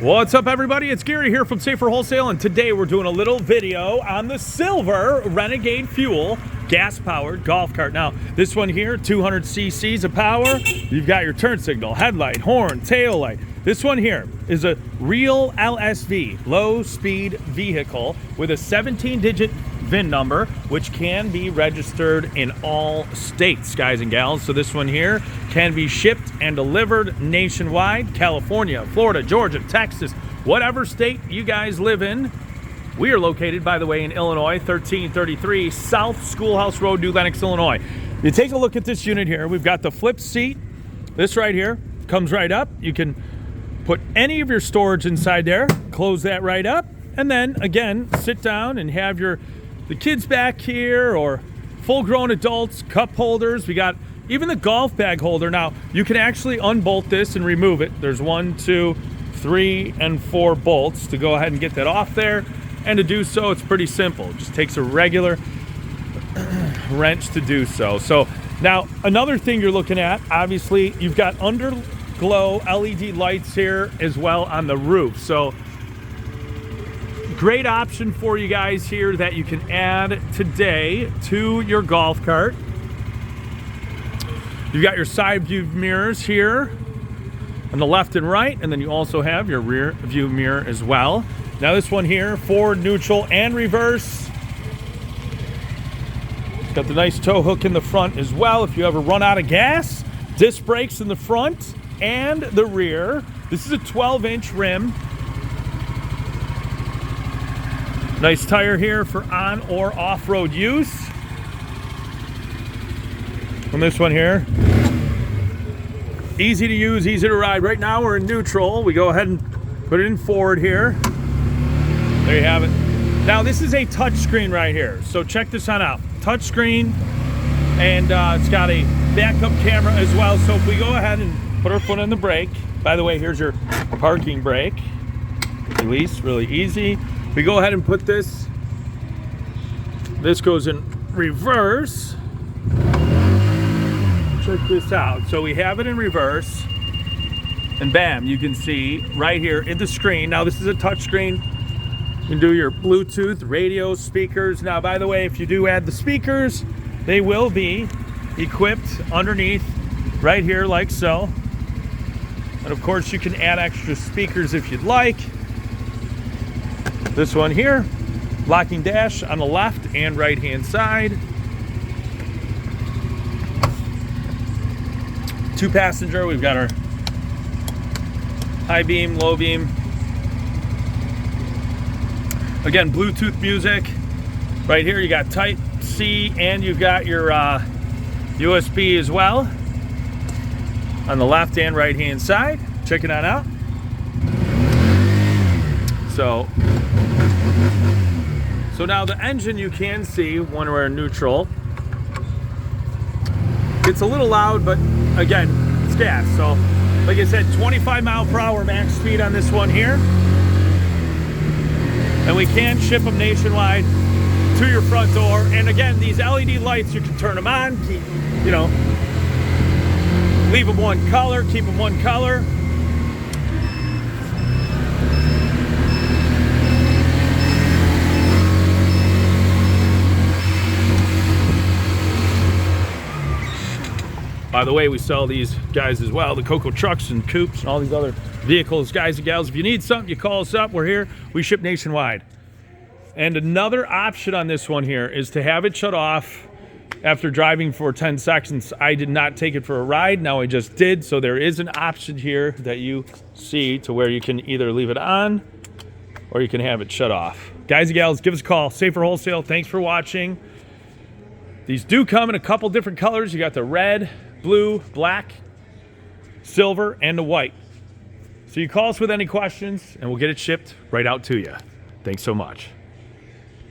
What's up, everybody? It's Gary here from Safer Wholesale, and today we're doing a little video on the silver Renegade Fuel gas-powered golf cart. Now, this one here, 200 cc's of power. You've got your turn signal, headlight, horn, tail light. This one here is a real LSV, low-speed vehicle, with a 17-digit VIN number, which can be registered in all states, guys and gals. So this one here can be shipped and delivered nationwide: California, Florida, Georgia, Texas, whatever state you guys live in. We are located, by the way, in Illinois, 1333 South Schoolhouse Road, New Lenox, Illinois. You take a look at this unit here. We've got the flip seat. This right here comes right up. You can put any of your storage inside there, close that right up, and then again sit down and have the kids back here, or full-grown adults, cup holders. We got even the golf bag holder. Now, you can actually unbolt this and remove it. There's 1, 2, 3, and 4 bolts to go ahead and get that off there. And to do so, it's pretty simple. It just takes a regular wrench to do so. So now, another thing you're looking at, obviously, you've got underglow LED lights here as well on the roof. So great option for you guys here that you can add today to your golf cart. You've got your side view mirrors here on the left and right, and then you also have your rear view mirror as well. Now this one here, forward, neutral, and reverse. It's got the nice tow hook in the front as well if you ever run out of gas. Disc brakes in the front and the rear. This is a 12-inch rim. Nice tire here for on or off-road use. On this one here, easy to use, easy to ride. Right now we're in neutral. We go ahead and put it in forward here. There you have it. Now this is a touch screen right here. So check this one out. Touch screen, and it's got a backup camera as well. So if we go ahead and put our foot on the brake, by the way, here's your parking brake. Release, really easy. We go ahead and put this goes in reverse. Check this out. So we have it in reverse, and bam, you can see right here in the screen. Now this is a touch screen. You can do your Bluetooth, radio, speakers. Now, by the way, if you do add the speakers, they will be equipped underneath right here like so. And of course, you can add extra speakers if you'd like. This one here, locking dash on the left and right hand side. 2-passenger, we've got our high beam, low beam. Again, Bluetooth music. Right here you got Type-C, and you've got your USB as well on the left and right hand side. Check it out. So now the engine, you can see when we're in neutral. It's a little loud, but again, it's gas. So like I said, 25-mile-per-hour max speed on this one here. And we can ship them nationwide to your front door. And again, these LED lights, you can turn them on, leave them one color, keep them one color. By the way, we sell these guys as well, the Cocoa trucks and coupes and all these other vehicles. Guys and gals, if you need something, you call us up. We're here. We ship nationwide. And another option on this one here is to have it shut off after driving for 10 seconds. I did not take it for a ride. Now I just did. So there is an option here that you see to where you can either leave it on or you can have it shut off. Guys and gals, give us a call. Safer Wholesale. Thanks for watching. These do come in a couple different colors. You got the red, blue, black, silver, and the white. So you call us with any questions and we'll get it shipped right out to you. Thanks so much.